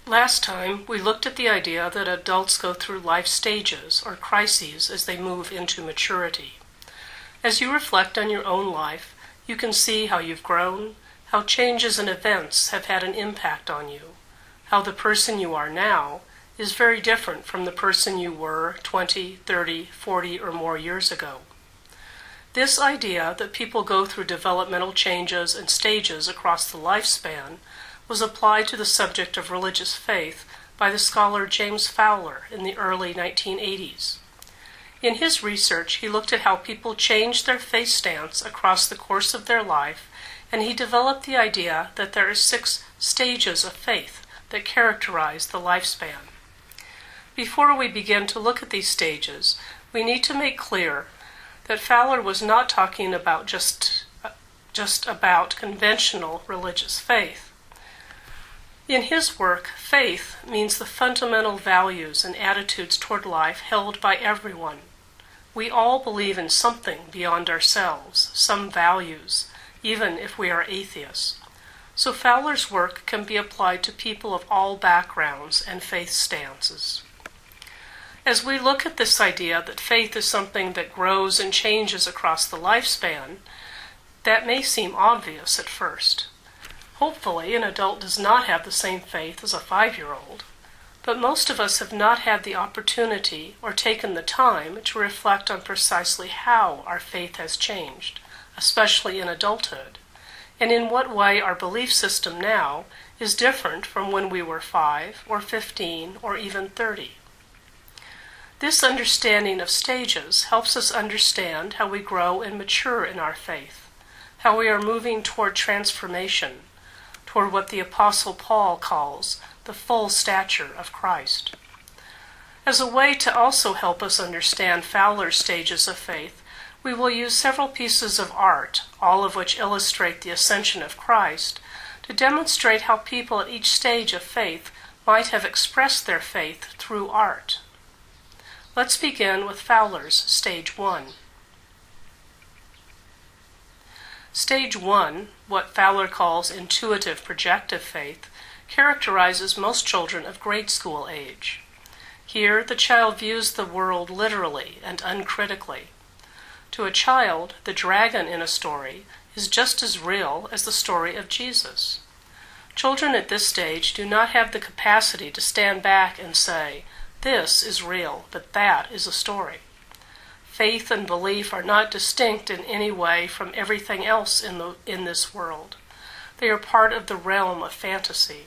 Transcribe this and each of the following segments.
Last time, we looked at the idea that adults go through life stages, or crises, as they move into maturity. As you reflect on your own life, you can see how you've grown, how changes and events have had an impact on you, how the person you are now is very different from the person you were 20, 30, 40, or more years ago. This idea that people go through developmental changes and stages across the lifespan was applied to the subject of religious faith by the scholar James Fowler in the early 1980s. In his research, he looked at how people changed their faith stance across the course of their life, and he developed the idea that there are 6 stages of faith that characterize the lifespan. Before we begin to look at these stages, we need to make clear that Fowler was not talking about just about conventional religious faith. In his work, faith means the fundamental values and attitudes toward life held by everyone. We all believe in something beyond ourselves, some values, even if we are atheists. So Fowler's work can be applied to people of all backgrounds and faith stances. As we look at this idea that faith is something that grows and changes across the lifespan, that may seem obvious at first. Hopefully, an adult does not have the same faith as a 5-year-old, but most of us have not had the opportunity or taken the time to reflect on precisely how our faith has changed, especially in adulthood, and in what way our belief system now is different from when we were 5 or 15 or even 30. This understanding of stages helps us understand how we grow and mature in our faith, how we are moving toward transformation, toward what the Apostle Paul calls the full stature of Christ. As a way to also help us understand Fowler's stages of faith, we will use several pieces of art, all of which illustrate the ascension of Christ, to demonstrate how people at each stage of faith might have expressed their faith through art. Let's begin with Fowler's Stage 1. Stage 1, what Fowler calls intuitive projective faith, characterizes most children of grade school age. Here, the child views the world literally and uncritically. To a child, the dragon in a story is just as real as the story of Jesus. Children at this stage do not have the capacity to stand back and say, "This is real, but that is a story." Faith and belief are not distinct in any way from everything else in this world. They are part of the realm of fantasy.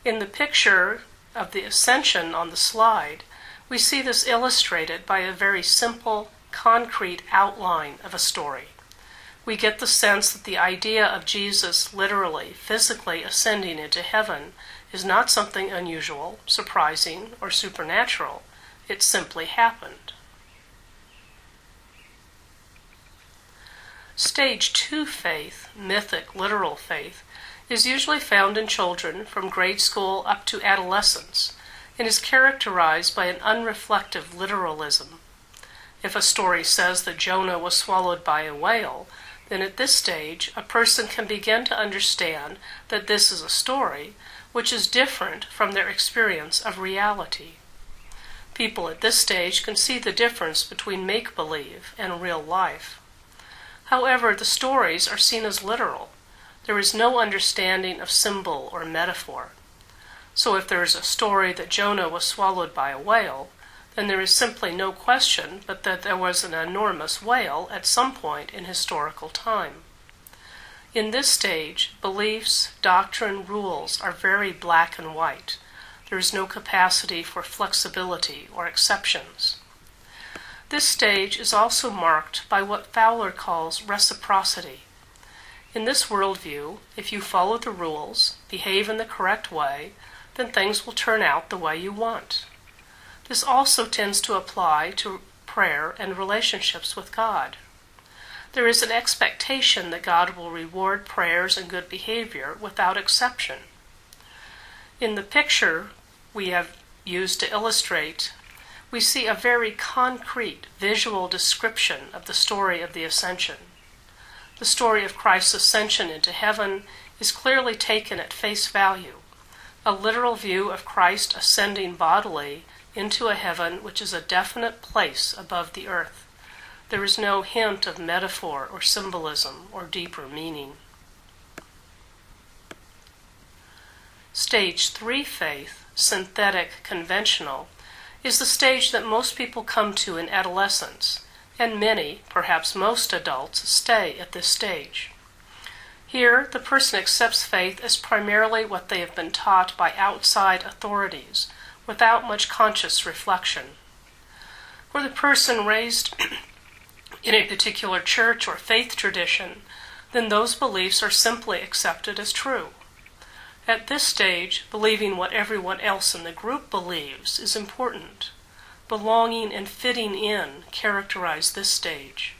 In the picture of the ascension on the slide, we see this illustrated by a very simple, concrete outline of a story. We get the sense that the idea of Jesus literally, physically ascending into heaven is not something unusual, surprising, or supernatural. It simply happened. Stage 2 faith, mythic, literal faith, is usually found in children from grade school up to adolescence and is characterized by an unreflective literalism. If a story says that Jonah was swallowed by a whale, then at this stage a person can begin to understand that this is a story which is different from their experience of reality. People at this stage can see the difference between make-believe and real life. However, the stories are seen as literal. There is no understanding of symbol or metaphor. So if there is a story that Jonah was swallowed by a whale, then there is simply no question but that there was an enormous whale at some point in historical time. In this stage, beliefs, doctrine, rules are very black and white. There is no capacity for flexibility or exceptions. This stage is also marked by what Fowler calls reciprocity. In this worldview, if you follow the rules, behave in the correct way, then things will turn out the way you want. This also tends to apply to prayer and relationships with God. There is an expectation that God will reward prayers and good behavior without exception. In the picture we have used to illustrate, we see a very concrete visual description of the story of the Ascension. The story of Christ's ascension into heaven is clearly taken at face value. a literal view of Christ ascending bodily into a heaven which is a definite place above the earth. There is no hint of metaphor or symbolism or deeper meaning. Stage 3 faith, synthetic, conventional, is the stage that most people come to in adolescence, and many, perhaps most adults, stay at this stage. Here, the person accepts faith as primarily what they have been taught by outside authorities, without much conscious reflection. For the person raised in a particular church or faith tradition, then those beliefs are simply accepted as true. At this stage, believing what everyone else in the group believes is important. Belonging and fitting in characterize this stage.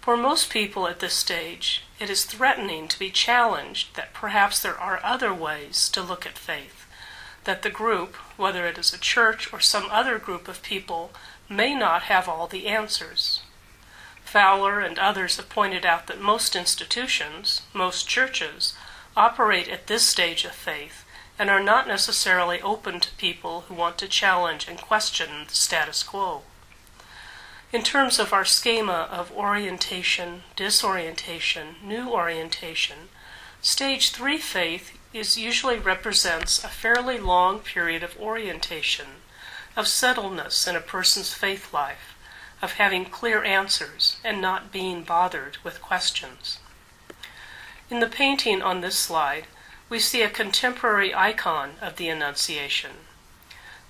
For most people at this stage, it is threatening to be challenged that perhaps there are other ways to look at faith, that the group, whether it is a church or some other group of people, may not have all the answers. Fowler and others have pointed out that most institutions, most churches, operate at this stage of faith and are not necessarily open to people who want to challenge and question the status quo. In terms of our schema of orientation, disorientation, new orientation, stage 3 faith usually represents a fairly long period of orientation, of settledness in a person's faith life, of having clear answers and not being bothered with questions. In the painting on this slide, we see a contemporary icon of the Annunciation.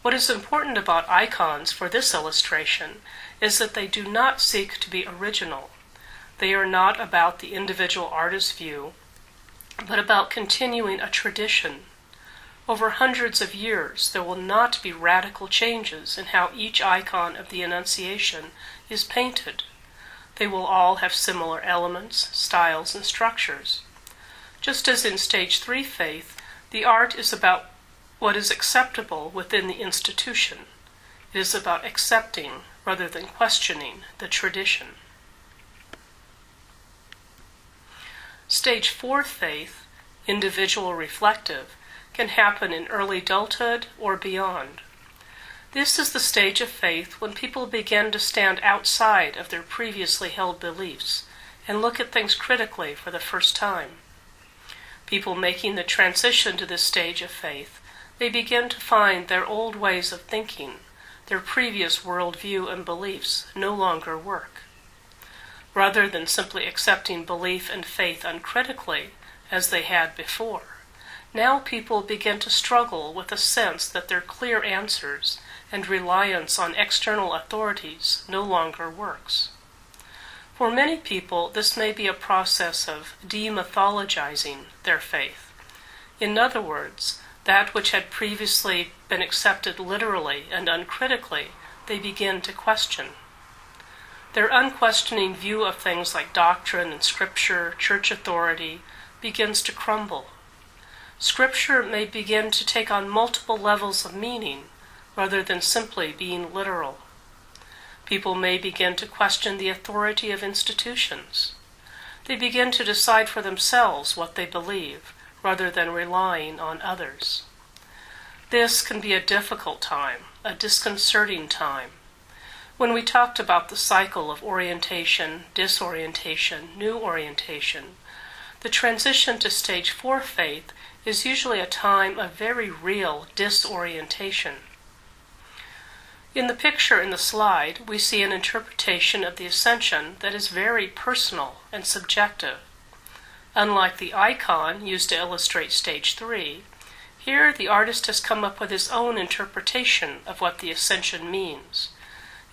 What is important about icons for this illustration is that they do not seek to be original. They are not about the individual artist's view, but about continuing a tradition. Over hundreds of years, there will not be radical changes in how each icon of the Annunciation is painted. They will all have similar elements, styles, and structures. Just as in stage 3 faith, the art is about what is acceptable within the institution. It is about accepting rather than questioning the tradition. Stage 4 faith, individual reflective, can happen in early adulthood or beyond. This is the stage of faith when people begin to stand outside of their previously held beliefs and look at things critically for the first time. People making the transition to this stage of faith may begin to find their old ways of thinking, their previous worldview and beliefs no longer work. Rather than simply accepting belief and faith uncritically, as they had before, now people begin to struggle with a sense that their clear answers and reliance on external authorities no longer works. For many people, this may be a process of demythologizing their faith. In other words, that which had previously been accepted literally and uncritically, they begin to question. Their unquestioning view of things like doctrine and scripture, church authority, begins to crumble. Scripture may begin to take on multiple levels of meaning rather than simply being literal. People may begin to question the authority of institutions. They begin to decide for themselves what they believe, rather than relying on others. This can be a difficult time, a disconcerting time. When we talked about the cycle of orientation, disorientation, new orientation, the transition to stage 4 faith is usually a time of very real disorientation. In the picture in the slide, we see an interpretation of the ascension that is very personal and subjective. Unlike the icon used to illustrate stage 3, here the artist has come up with his own interpretation of what the ascension means.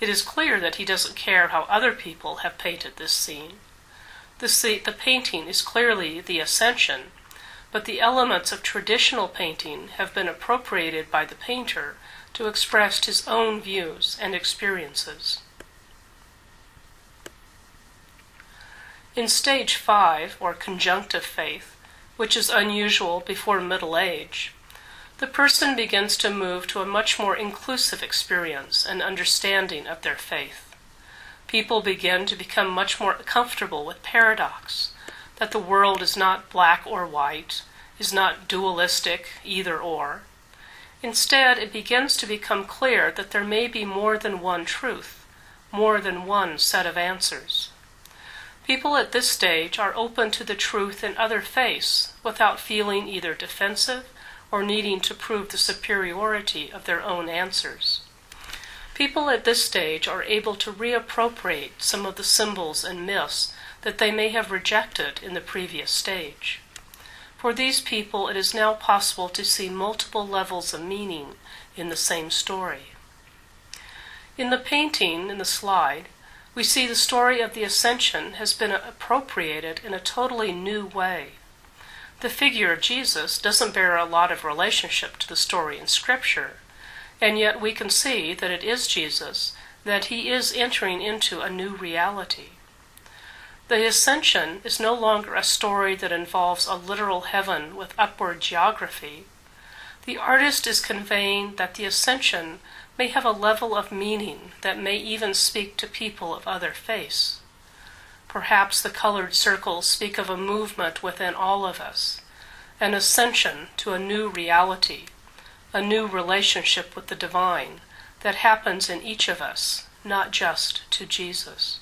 It is clear that he doesn't care how other people have painted this scene. The painting is clearly the ascension, but the elements of traditional painting have been appropriated by the painter to express his own views and experiences. In stage 5, or conjunctive faith, which is unusual before middle age, the person begins to move to a much more inclusive experience and understanding of their faith. People begin to become much more comfortable with paradox, that the world is not black or white, is not dualistic, either or. Instead, it begins to become clear that there may be more than one truth, more than one set of answers. People at this stage are open to the truth in other faiths without feeling either defensive or needing to prove the superiority of their own answers. People at this stage are able to reappropriate some of the symbols and myths that they may have rejected in the previous stage. For these people, it is now possible to see multiple levels of meaning in the same story. In the painting in the slide, we see the story of the Ascension has been appropriated in a totally new way. The figure of Jesus doesn't bear a lot of relationship to the story in Scripture, and yet we can see that it is Jesus, that he is entering into a new reality. The Ascension is no longer a story that involves a literal heaven with upward geography. The artist is conveying that the Ascension may have a level of meaning that may even speak to people of other faiths. Perhaps the colored circles speak of a movement within all of us, an ascension to a new reality, a new relationship with the divine that happens in each of us, not just to Jesus.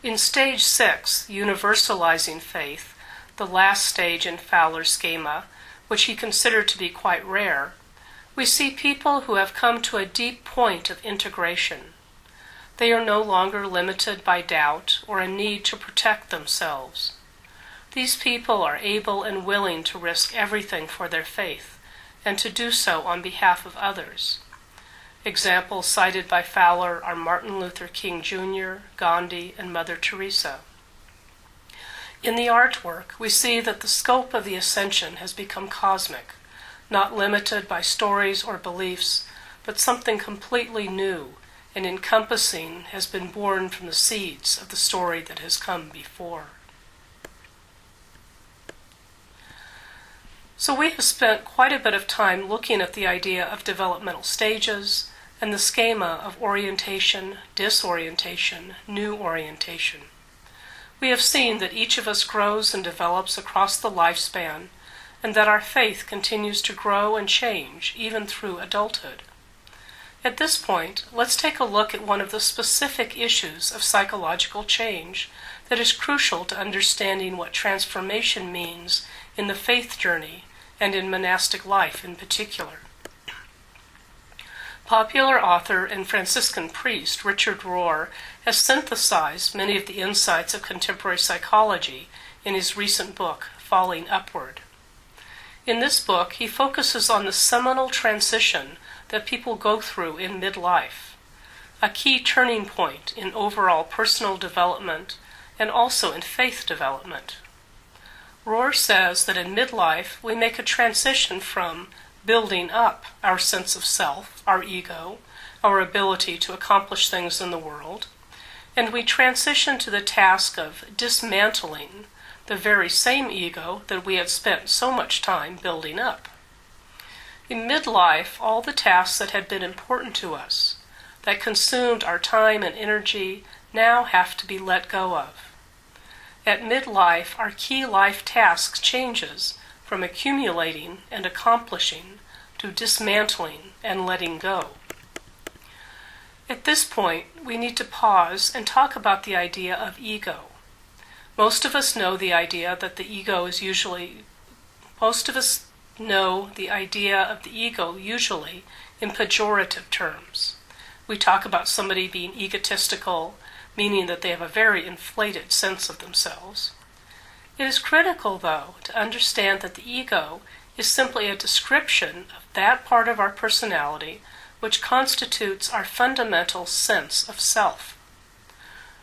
In stage 6, Universalizing faith, the last stage in Fowler's schema, which he considered to be quite rare, we see people who have come to a deep point of integration. They are no longer limited by doubt or a need to protect themselves. These people are able and willing to risk everything for their faith, and to do so on behalf of others. Examples cited by Fowler are Martin Luther King Jr., Gandhi, and Mother Teresa. In the artwork, we see that the scope of the Ascension has become cosmic, not limited by stories or beliefs, but something completely new and encompassing has been born from the seeds of the story that has come before. So we have spent quite a bit of time looking at the idea of developmental stages and the schema of orientation, disorientation, new orientation. We have seen that each of us grows and develops across the lifespan, and that our faith continues to grow and change even through adulthood. At this point, let's take a look at one of the specific issues of psychological change that is crucial to understanding what transformation means in the faith journey and in monastic life in particular. Popular author and Franciscan priest Richard Rohr has synthesized many of the insights of contemporary psychology in his recent book, Falling Upward. In this book, he focuses on the seminal transition that people go through in midlife, a key turning point in overall personal development and also in faith development. Rohr says that in midlife we make a transition from building up our sense of self, our ego, our ability to accomplish things in the world, and we transition to the task of dismantling the very same ego that we had spent so much time building up. In midlife, all the tasks that had been important to us, that consumed our time and energy, now have to be let go of. At midlife, our key life task changes from accumulating and accomplishing to dismantling and letting go. At this point, we need to pause and talk about the idea of ego. Most of us know the idea that the ego usually in pejorative terms. We talk about somebody being egotistical, meaning that they have a very inflated sense of themselves. It is critical, though, to understand that the ego is simply a description of that part of our personality which constitutes our fundamental sense of self.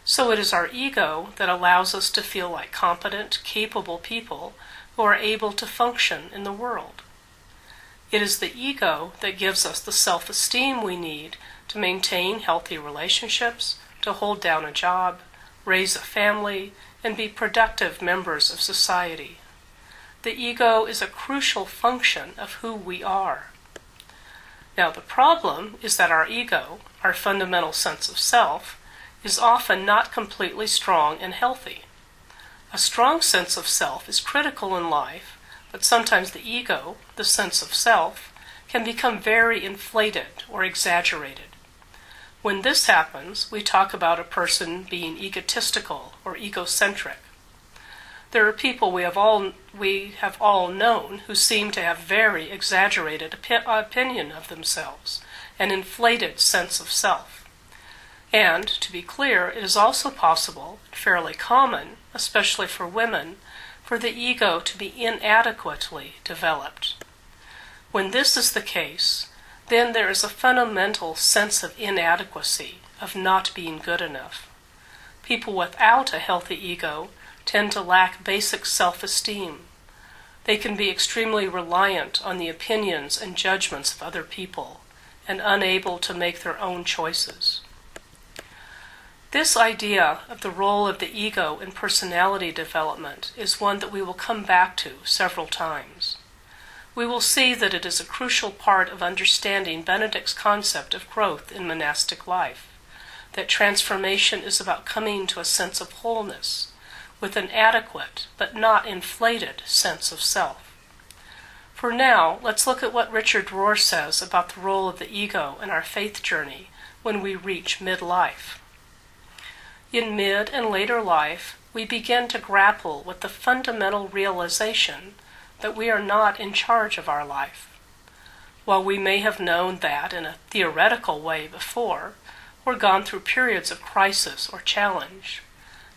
So it is our ego that allows us to feel like competent, capable people who are able to function in the world. It is the ego that gives us the self-esteem we need to maintain healthy relationships, to hold down a job, raise a family, and be productive members of society. The ego is a crucial function of who we are. Now the problem is that our ego, our fundamental sense of self, is often not completely strong and healthy. A strong sense of self is critical in life, but sometimes the ego, the sense of self, can become very inflated or exaggerated. When this happens, we talk about a person being egotistical or egocentric. There are people we have all known who seem to have very exaggerated opinion of themselves, an inflated sense of self. And, to be clear, it is also possible, fairly common, especially for women, for the ego to be inadequately developed. When this is the case, then there is a fundamental sense of inadequacy, of not being good enough. People without a healthy ego tend to lack basic self-esteem. They can be extremely reliant on the opinions and judgments of other people, and unable to make their own choices. This idea of the role of the ego in personality development is one that we will come back to several times. We will see that it is a crucial part of understanding Benedict's concept of growth in monastic life, that transformation is about coming to a sense of wholeness, with an adequate but not inflated sense of self. For now, let's look at what Richard Rohr says about the role of the ego in our faith journey when we reach midlife. In mid and later life, we begin to grapple with the fundamental realization that we are not in charge of our life. While we may have known that in a theoretical way before, or gone through periods of crisis or challenge,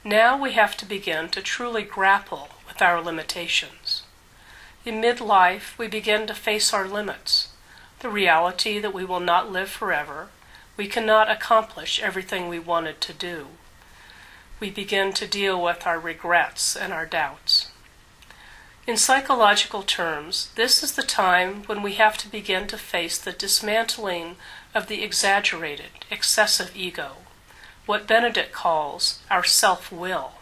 now we have to begin to truly grapple with our limitations. In midlife, we begin to face our limits, the reality that we will not live forever, we cannot accomplish everything we wanted to do. We begin to deal with our regrets and our doubts. In psychological terms, this is the time when we have to begin to face the dismantling of the exaggerated, excessive ego, what Benedict calls our self-will.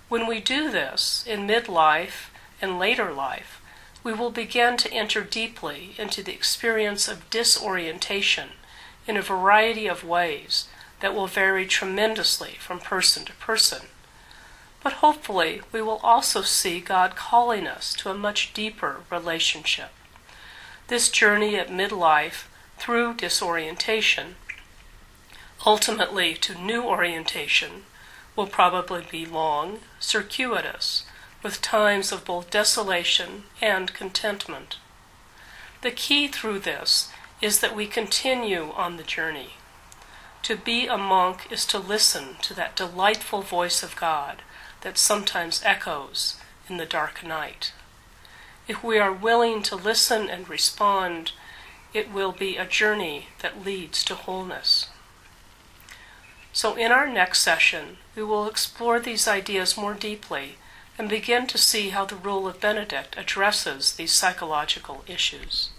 When we do this, in midlife and later life, we will begin to enter deeply into the experience of disorientation in a variety of ways that will vary tremendously from person to person. But hopefully we will also see God calling us to a much deeper relationship. This journey at midlife, through disorientation, ultimately to new orientation, will probably be long, circuitous, with times of both desolation and contentment. The key through this is that we continue on the journey. To be a monk is to listen to that delightful voice of God that sometimes echoes in the dark night. If we are willing to listen and respond, it will be a journey that leads to wholeness. So in our next session, we will explore these ideas more deeply and begin to see how the rule of Benedict addresses these psychological issues.